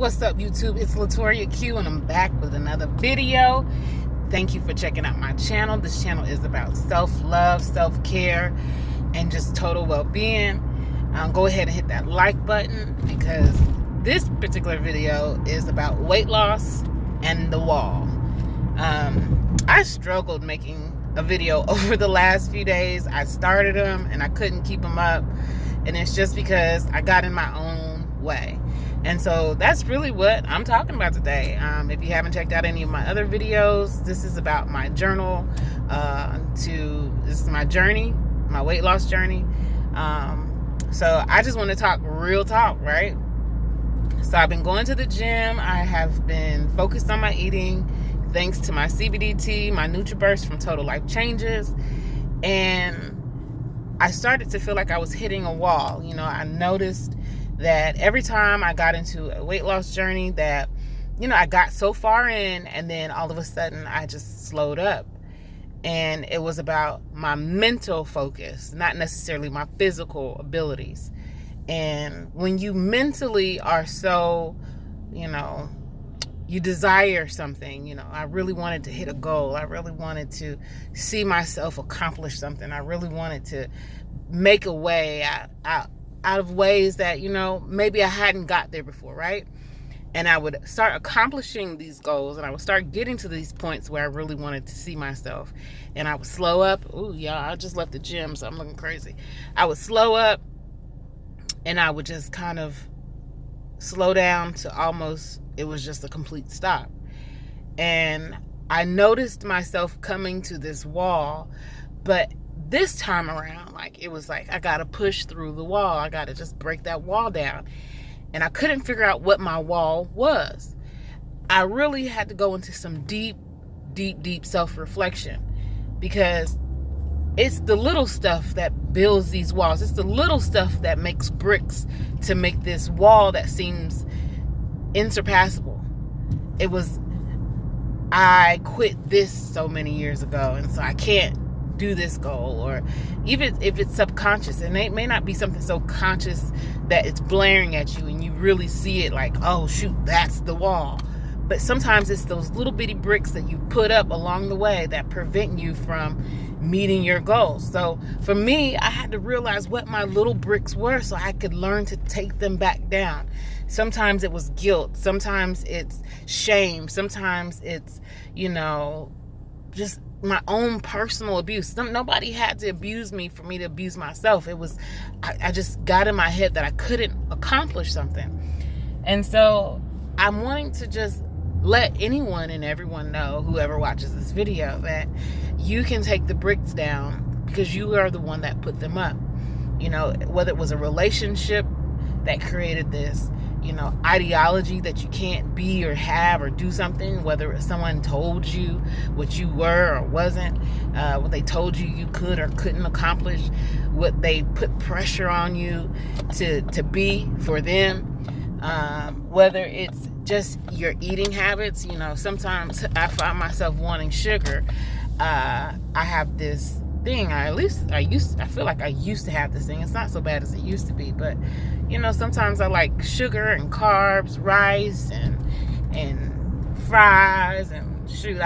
What's up, YouTube? It's Latoria Q, and I'm back with another video. Thank you for checking out my channel. This channel is about self-love, self-care, and just total well-being. Go ahead and hit that like button, because this particular video is about weight loss and the wall. I struggled making a video over the last few days. I started them and I couldn't keep them up, and it's just because I got in my own way. And so that's really what I'm talking about today. If you haven't checked out any of my other videos, this is about my journal. This is my journey, my weight loss journey. So I just want to talk real talk, right? So I've been going to the gym. I have been focused on my eating, thanks to my CBD tea, my Nutraburst from Total Life Changes. And I started to feel like I was hitting a wall. You know, I noticed that every time I got into a weight loss journey that, you know, I got so far in, and then all of a sudden I just slowed up. And it was about my mental focus, not necessarily my physical abilities. And when you mentally are so, you know, you desire something, you know, I really wanted to hit a goal. I really wanted to see myself accomplish something. I really wanted to make a way out of ways that, you know, maybe I hadn't got there before, right? And I would start accomplishing these goals, and I would start getting to these points where I really wanted to see myself. And I would slow up. Ooh, y'all, I just left the gym, so I'm looking crazy. I would slow up, and I would just kind of slow down to almost, it was just a complete stop. And I noticed myself coming to this wall, but this time around, like, it was like I gotta push through the wall. I gotta just break that wall down. And I couldn't figure out what my wall was. I really had to go into some deep self-reflection, because it's the little stuff that builds these walls. It's the little stuff that makes bricks to make this wall that seems insurpassable. It was, I quit this so many years ago, and so I can't do this goal. Or even if it's subconscious, and it may not be something so conscious that it's blaring at you and you really see it like, oh shoot, that's the wall. But sometimes it's those little bitty bricks that you put up along the way that prevent you from meeting your goals. So for me, I had to realize what my little bricks were so I could learn to take them back down. Sometimes it was guilt, sometimes it's shame, sometimes it's, you know, just my own personal abuse. Nobody had to abuse me for me to abuse myself. It was, I just got in my head that I couldn't accomplish something. And so I'm wanting to just let anyone and everyone know, whoever watches this video, that you can take the bricks down, because you are the one that put them up. You know, whether it was a relationship that created this, you know, ideology that you can't be or have or do something, whether someone told you what you were or wasn't, what they told you you could or couldn't accomplish, what they put pressure on you to be for them, whether it's just your eating habits. You know, sometimes I find myself wanting sugar. I have this thing, I feel like I used to have this thing. It's not so bad as it used to be, but you know, sometimes I like sugar and carbs, rice and fries, and shoot,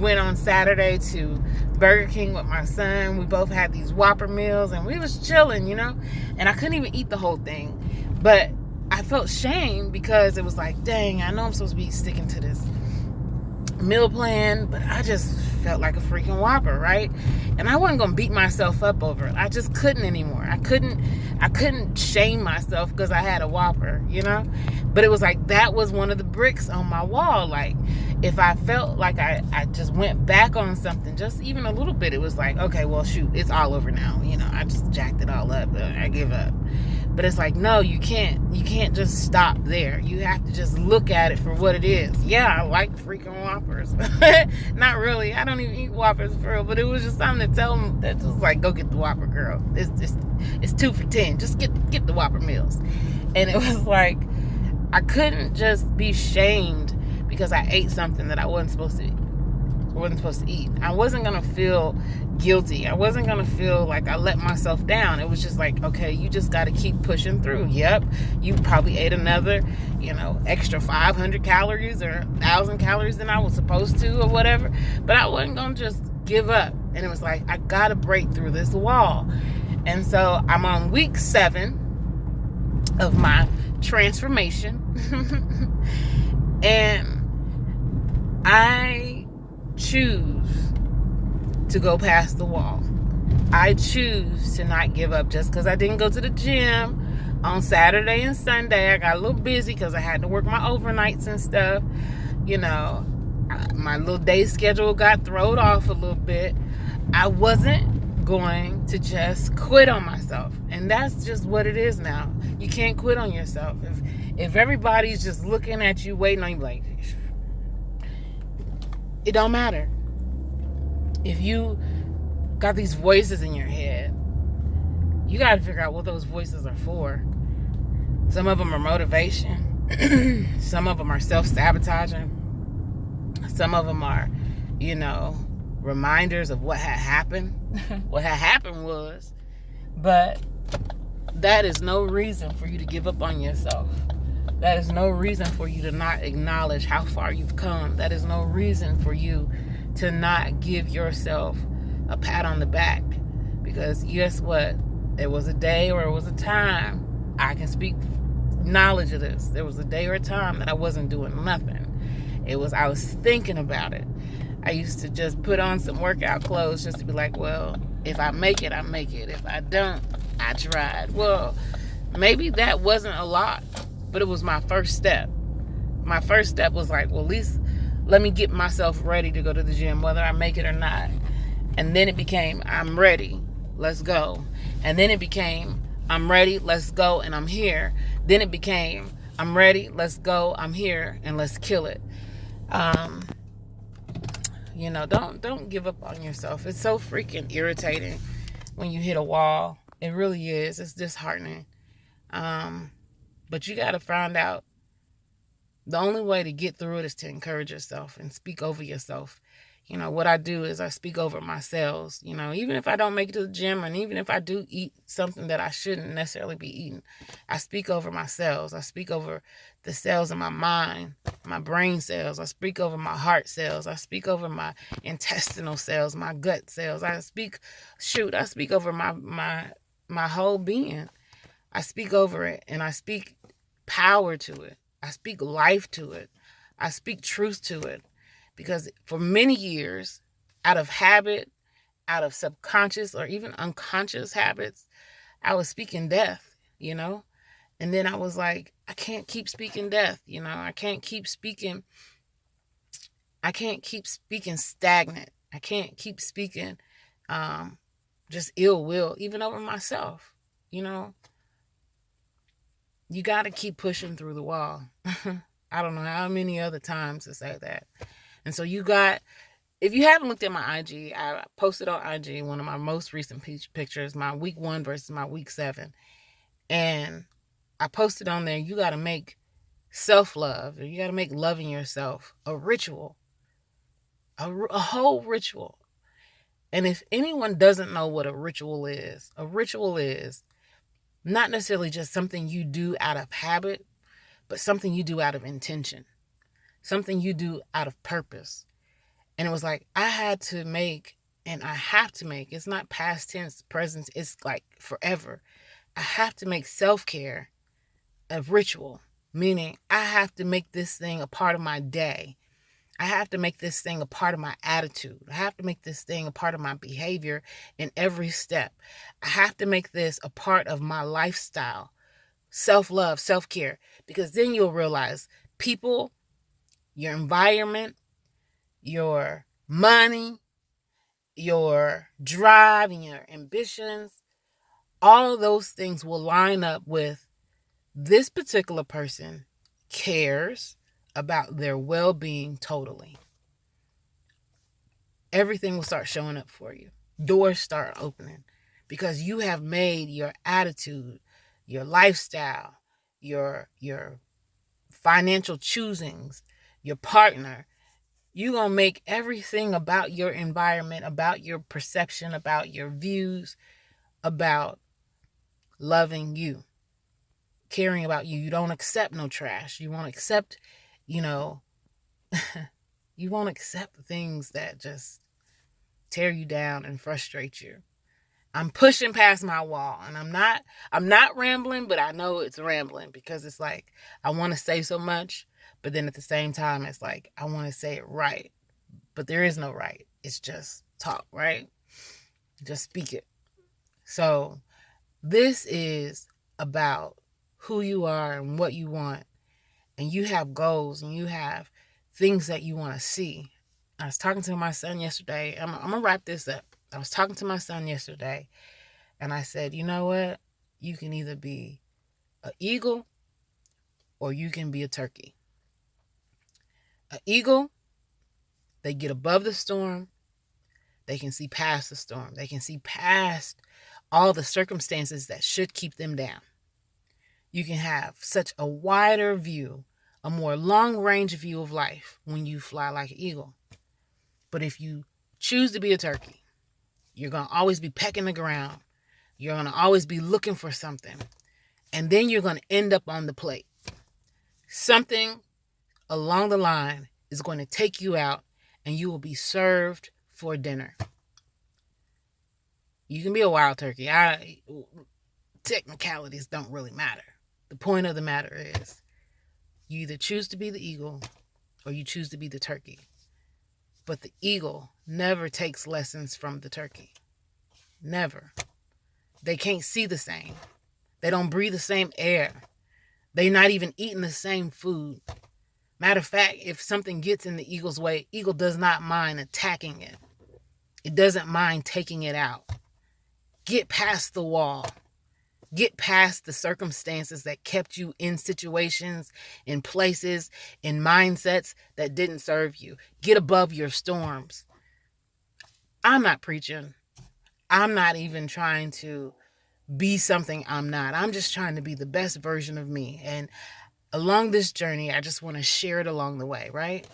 went on Saturday to Burger King with my son. We both had these Whopper meals, and we was chilling, you know, and I couldn't even eat the whole thing, but I felt shame, because it was like, dang, I know I'm supposed to be sticking to this meal plan, but I just felt like a freaking Whopper, right? And I wasn't gonna beat myself up over it. I just couldn't anymore. I couldn't shame myself because I had a Whopper, you know? But it was like, that was one of the bricks on my wall. Like, if I felt like I just went back on something, just even a little bit, it was like, okay, well shoot, it's all over now. You know, I just jacked it all up. I give up. But it's like, no, you can't just stop there. You have to just look at it for what it is. Yeah, I like freaking Whoppers. Not really. I don't even eat Whoppers for real, but it was just something to tell them that was like, go get the Whopper, girl. It's 2 for $10. Just get the Whopper meals. And it was like, I couldn't just be shamed because I ate something that I wasn't supposed to wasn't supposed to eat. I wasn't going to feel guilty. I wasn't going to feel like I let myself down. It was just like, okay, you just got to keep pushing through. Yep, you probably ate another, extra 500 calories or 1,000 calories than I was supposed to or whatever. But I wasn't going to just give up. And it was like, I got to break through this wall. And so I'm on week 7 of my transformation. And I choose to go past the wall. I choose to not give up just because I didn't go to the gym on Saturday and Sunday. I got a little busy because I had to work my overnights and stuff. My little day schedule got thrown off a little bit. I wasn't going to just quit on myself. And that's just what it is now. You can't quit on yourself. If everybody's just looking at you, waiting on you, like, it don't matter. If you got these voices in your head, you got to figure out what those voices are for. Some of them are motivation. Some of them are self-sabotaging. Some of them are, reminders of what had happened. What had happened was, but that is no reason for you to give up on yourself. That is no reason for you to not acknowledge how far you've come. That is no reason for you to not give yourself a pat on the back. Because guess what? There was a day or it was a time, I can speak knowledge of this. There was a day or a time that I wasn't doing nothing. I was thinking about it. I used to just put on some workout clothes just to be like, well, if I make it, I make it. If I don't, I tried. Well, maybe that wasn't a lot, but it was my first step. My first step was like, well, at least let me get myself ready to go to the gym, whether I make it or not. And then it became, I'm ready, let's go. And then it became, I'm ready, let's go, and I'm here. Then it became, I'm ready, let's go, I'm here, and let's kill it. Don't give up on yourself. It's so freaking irritating when you hit a wall. It really is. It's disheartening. But you got to find out the only way to get through it is to encourage yourself and speak over yourself. What I do is I speak over my cells. Even if I don't make it to the gym, and even if I do eat something that I shouldn't necessarily be eating, I speak over my cells. I speak over the cells in my mind, my brain cells. I speak over my heart cells. I speak over my intestinal cells, my gut cells. I speak over my whole being. I speak over it, and I speak power to it. I speak life to it. I speak truth to it. Because for many years, out of habit, out of subconscious or even unconscious habits, I was speaking death, And then I was like, I can't keep speaking death, I can't keep speaking stagnant. I can't keep speaking just ill will, even over myself, You got to keep pushing through the wall. I don't know how many other times to say that. And so if you haven't looked at my IG, I posted on IG one of my most recent pictures, my week 1 versus my week 7. And I posted on there, you got to make self-love, or you got to make loving yourself a ritual, a whole ritual. And if anyone doesn't know what a ritual is not necessarily just something you do out of habit, but something you do out of intention, something you do out of purpose. And it was like, I had to make, and I have to make, it's not past tense, present, it's like forever. I have to make self-care a ritual, meaning I have to make this thing a part of my day. I have to make this thing a part of my attitude. I have to make this thing a part of my behavior in every step. I have to make this a part of my lifestyle. Self-love, self-care, because then you'll realize people, your environment, your money, your drive, and your ambitions, all of those things will line up with this particular person cares about their well-being totally. Everything will start showing up for you. Doors start opening because you have made your attitude, your lifestyle, your financial choosings, your partner, You're going to make everything about your environment, about your perception, about your views, about loving you, caring about you. You don't accept no trash. You won't accept, you know, you won't accept things that just tear you down and frustrate you. I'm pushing past my wall, and I'm not rambling, but I know it's rambling because it's like I want to say so much, but then at the same time it's like I want to say it right. But there is no right. It's just talk, right? Just speak it. So, this is about who you are and what you want, and you have goals and you have things that you want to see. I was talking to my son yesterday. I'm going to wrap this up. I was talking to my son yesterday, and I said, you know what? You can either be an eagle or you can be a turkey. An eagle, they get above the storm. They can see past the storm. They can see past all the circumstances that should keep them down. You can have such a wider view, a more long-range view of life when you fly like an eagle. But if you choose to be a turkey, you're going to always be pecking the ground. You're going to always be looking for something. And then you're going to end up on the plate. Something along the line is going to take you out, and you will be served for dinner. You can be a wild turkey. Technicalities don't really matter. The point of the matter is you either choose to be the eagle or you choose to be the turkey. But the eagle never takes lessons from the turkey. Never. They can't see the same. They don't breathe the same air. They're not even eating the same food. Matter of fact, if something gets in the eagle's way, eagle does not mind attacking it. It doesn't mind taking it out. Get past the wall. Get past the circumstances that kept you in situations, in places, in mindsets that didn't serve you. Get above your storms. I'm not preaching. I'm not even trying to be something I'm not. I'm just trying to be the best version of me. And along this journey, I just want to share it along the way, right?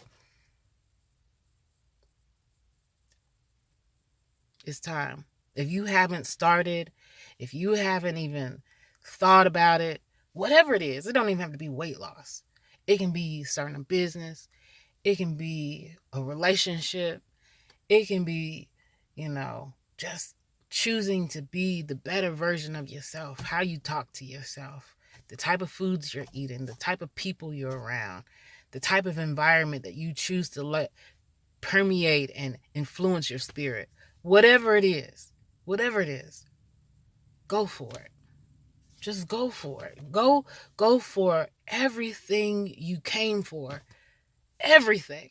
It's time. If you haven't started, if you haven't even thought about it, whatever it is, it don't even have to be weight loss. It can be starting a business. It can be a relationship. It can be, just choosing to be the better version of yourself, how you talk to yourself, the type of foods you're eating, the type of people you're around, the type of environment that you choose to let permeate and influence your spirit. Whatever it is, go for it. Just go for it. Go for everything you came for. Everything.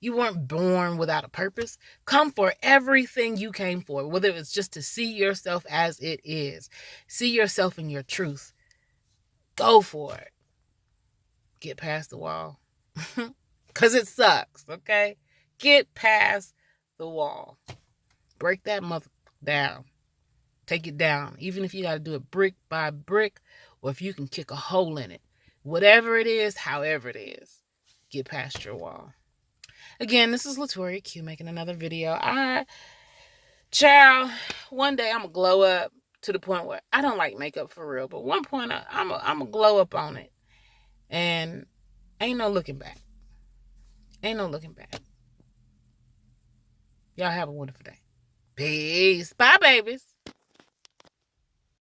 You weren't born without a purpose. Come for everything you came for, whether it's just to see yourself as it is. See yourself in your truth. Go for it. Get past the wall. Because it sucks, okay? Get past the wall. Break that mother down. Take it down. Even if you got to do it brick by brick, or if you can kick a hole in it. Whatever it is, however it is, get past your wall. Again, this is Latoria Q making another video. Child, one day I'm going to glow up to the point where I don't like makeup for real, but one point I'm going to glow up on it. And ain't no looking back. Ain't no looking back. Y'all have a wonderful day. Peace. Bye, babies.